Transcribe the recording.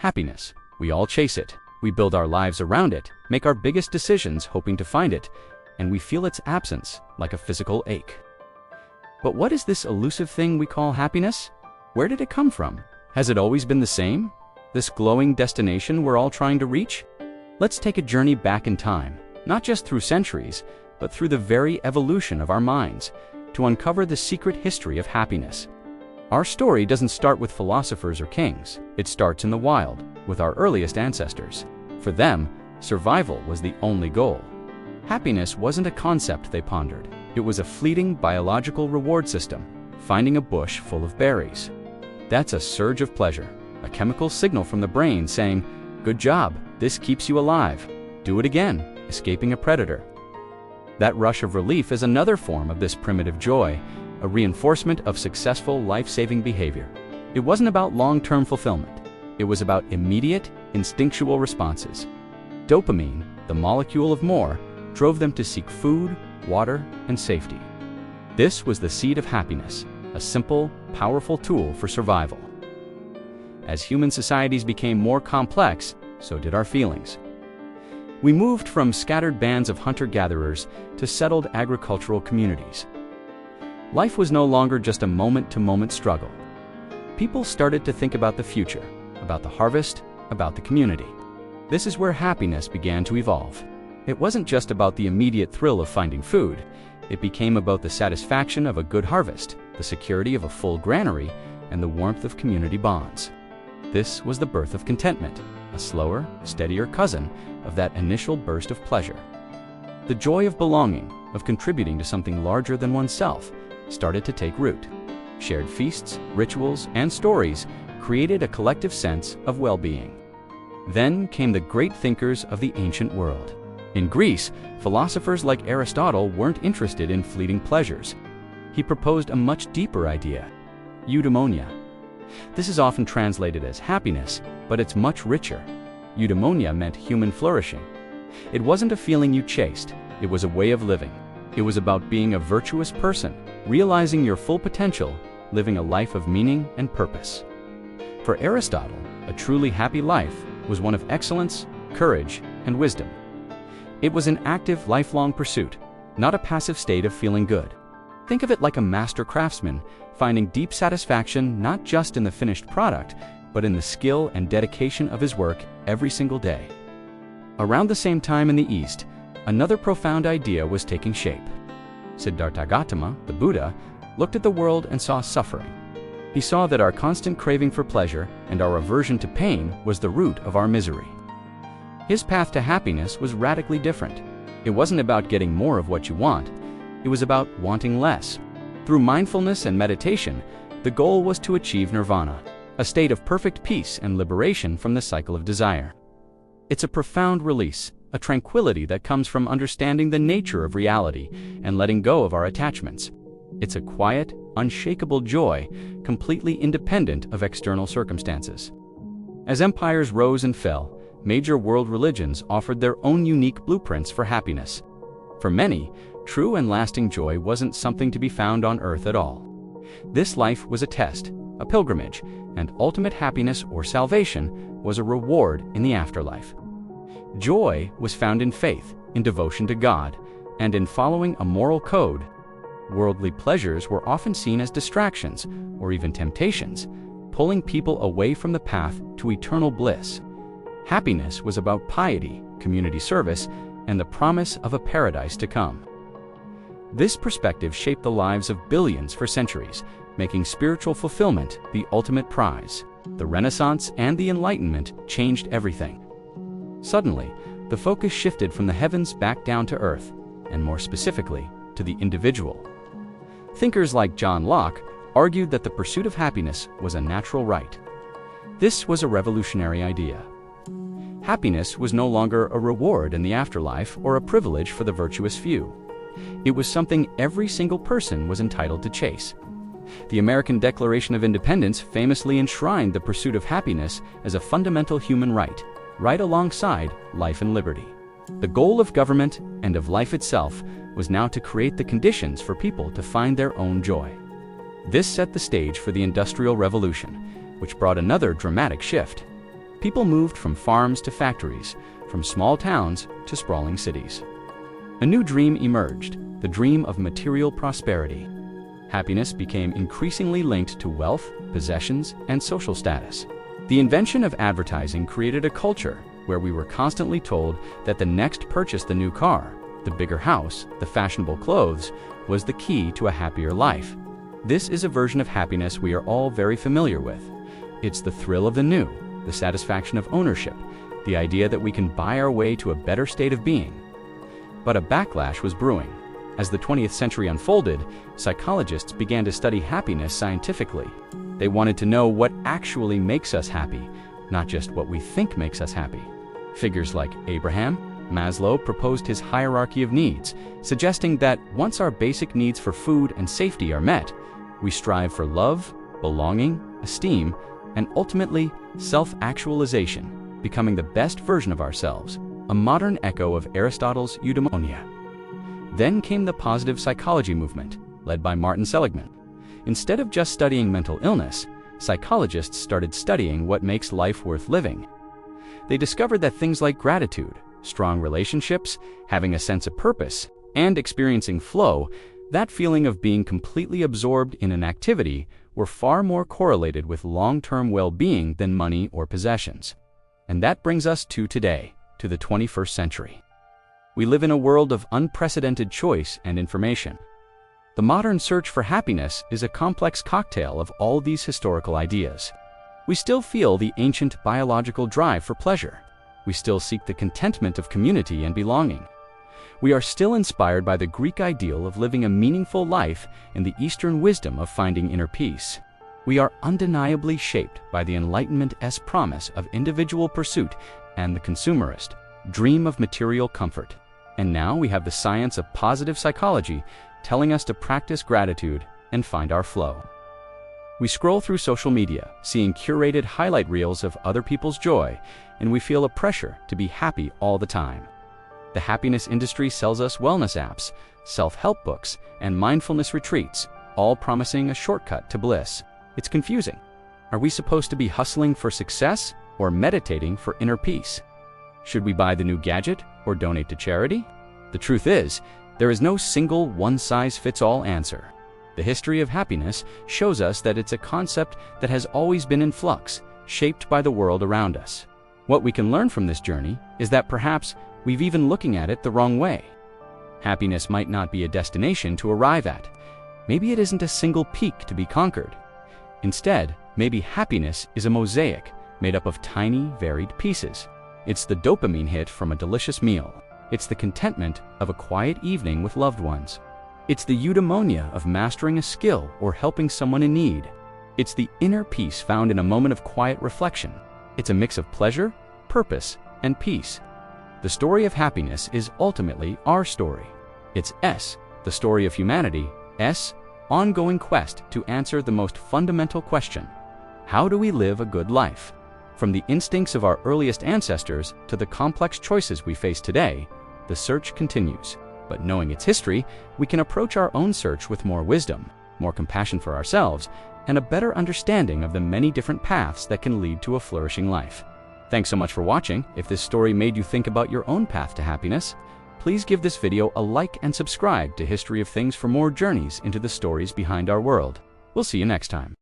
Happiness. We all chase it. We build our lives around it, make our biggest decisions hoping to find it, and we feel its absence like a physical ache. But what is this elusive thing we call happiness? Where did it come from? Has it always been the same? This glowing destination we're all trying to reach? Let's take a journey back in time, not just through centuries, but through the very evolution of our minds, to uncover the secret history of happiness. Our story doesn't start with philosophers or kings. It starts in the wild, with our earliest ancestors. For them, survival was the only goal. Happiness wasn't a concept they pondered. It was a fleeting biological reward system, finding a bush full of berries. That's a surge of pleasure, a chemical signal from the brain saying, "Good job, this keeps you alive. Do it again," escaping a predator. That rush of relief is another form of this primitive joy, a reinforcement of successful life-saving behavior. It wasn't about long-term fulfillment. It was about immediate, instinctual responses. Dopamine, the molecule of more, drove them to seek food, water, and safety. This was the seed of happiness, a simple, powerful tool for survival. As human societies became more complex, so did our feelings. We moved from scattered bands of hunter-gatherers to settled agricultural communities. Life was no longer just a moment-to-moment struggle. People started to think about the future, about the harvest, about the community. This is where happiness began to evolve. It wasn't just about the immediate thrill of finding food. It became about the satisfaction of a good harvest, the security of a full granary, and the warmth of community bonds. This was the birth of contentment, a slower, steadier cousin of that initial burst of pleasure. The joy of belonging, of contributing to something larger than oneself, started to take root. Shared feasts, rituals, and stories created a collective sense of well-being. Then came the great thinkers of the ancient world. In Greece, philosophers like Aristotle weren't interested in fleeting pleasures. He proposed a much deeper idea, eudaimonia. This is often translated as happiness, but it's much richer. Eudaimonia meant human flourishing. It wasn't a feeling you chased, it was a way of living. It was about being a virtuous person, realizing your full potential, living a life of meaning and purpose. For Aristotle, a truly happy life was one of excellence, courage, and wisdom. It was an active, lifelong pursuit, not a passive state of feeling good. Think of it like a master craftsman, finding deep satisfaction not just in the finished product, but in the skill and dedication of his work every single day. Around the same time in the East, another profound idea was taking shape. Siddhartha Gautama, the Buddha, looked at the world and saw suffering. He saw that our constant craving for pleasure and our aversion to pain was the root of our misery. His path to happiness was radically different. It wasn't about getting more of what you want. It was about wanting less. Through mindfulness and meditation, the goal was to achieve nirvana, a state of perfect peace and liberation from the cycle of desire. It's a profound release, a tranquility that comes from understanding the nature of reality and letting go of our attachments. It's a quiet, unshakable joy, completely independent of external circumstances. As empires rose and fell, major world religions offered their own unique blueprints for happiness. For many, true and lasting joy wasn't something to be found on earth at all. This life was a test, a pilgrimage, and ultimate happiness or salvation was a reward in the afterlife. Joy was found in faith, in devotion to God, and in following a moral code. Worldly pleasures were often seen as distractions or even temptations, pulling people away from the path to eternal bliss. Happiness was about piety, community service, and the promise of a paradise to come. This perspective shaped the lives of billions for centuries, making spiritual fulfillment the ultimate prize. The Renaissance and the Enlightenment changed everything. Suddenly, the focus shifted from the heavens back down to earth, and more specifically, to the individual. Thinkers like John Locke argued that the pursuit of happiness was a natural right. This was a revolutionary idea. Happiness was no longer a reward in the afterlife or a privilege for the virtuous few. It was something every single person was entitled to chase. The American Declaration of Independence famously enshrined the pursuit of happiness as a fundamental human right, right alongside life and liberty. The goal of government and of life itself was now to create the conditions for people to find their own joy. This set the stage for the Industrial Revolution, which brought another dramatic shift. People moved from farms to factories, from small towns to sprawling cities. A new dream emerged, the dream of material prosperity. Happiness became increasingly linked to wealth, possessions, and social status. The invention of advertising created a culture where we were constantly told that the next purchase, the new car, the bigger house, the fashionable clothes, was the key to a happier life. This is a version of happiness we are all very familiar with. It's the thrill of the new, the satisfaction of ownership, the idea that we can buy our way to a better state of being. But a backlash was brewing. As the 20th century unfolded, psychologists began to study happiness scientifically. They wanted to know what actually makes us happy, not just what we think makes us happy. Figures like Abraham Maslow proposed his hierarchy of needs, suggesting that once our basic needs for food and safety are met, we strive for love, belonging, esteem, and ultimately self-actualization, becoming the best version of ourselves, a modern echo of Aristotle's eudaimonia. Then came the positive psychology movement, led by Martin Seligman. Instead of just studying mental illness, psychologists started studying what makes life worth living. They discovered that things like gratitude, strong relationships, having a sense of purpose, and experiencing flow, that feeling of being completely absorbed in an activity, were far more correlated with long-term well-being than money or possessions. And that brings us to today, to the 21st century. We live in a world of unprecedented choice and information. The modern search for happiness is a complex cocktail of all these historical ideas. We still feel the ancient biological drive for pleasure. We still seek the contentment of community and belonging. We are still inspired by the Greek ideal of living a meaningful life and the Eastern wisdom of finding inner peace. We are undeniably shaped by the Enlightenment's promise of individual pursuit and the consumerist dream of material comfort. And now we have the science of positive psychology telling us to practice gratitude and find our flow. We scroll through social media, seeing curated highlight reels of other people's joy, and we feel a pressure to be happy all the time. The happiness industry sells us wellness apps, self-help books, and mindfulness retreats, all promising a shortcut to bliss. It's confusing. Are we supposed to be hustling for success or meditating for inner peace? Should we buy the new gadget or donate to charity? The truth is, there is no single one-size-fits-all answer. The history of happiness shows us that it's a concept that has always been in flux, shaped by the world around us. What we can learn from this journey is that perhaps we've even looking at it the wrong way. Happiness might not be a destination to arrive at. Maybe it isn't a single peak to be conquered. Instead, maybe happiness is a mosaic made up of tiny, varied pieces. It's the dopamine hit from a delicious meal. It's the contentment of a quiet evening with loved ones. It's the eudaimonia of mastering a skill or helping someone in need. It's the inner peace found in a moment of quiet reflection. It's a mix of pleasure, purpose, and peace. The story of happiness is ultimately our story. It's S, the story of humanity, S, ongoing quest to answer the most fundamental question: how do we live a good life? From the instincts of our earliest ancestors to the complex choices we face today, the search continues. But knowing its history, we can approach our own search with more wisdom, more compassion for ourselves, and a better understanding of the many different paths that can lead to a flourishing life. Thanks so much for watching. If this story made you think about your own path to happiness, please give this video a like and subscribe to History of Things for more journeys into the stories behind our world. We'll see you next time.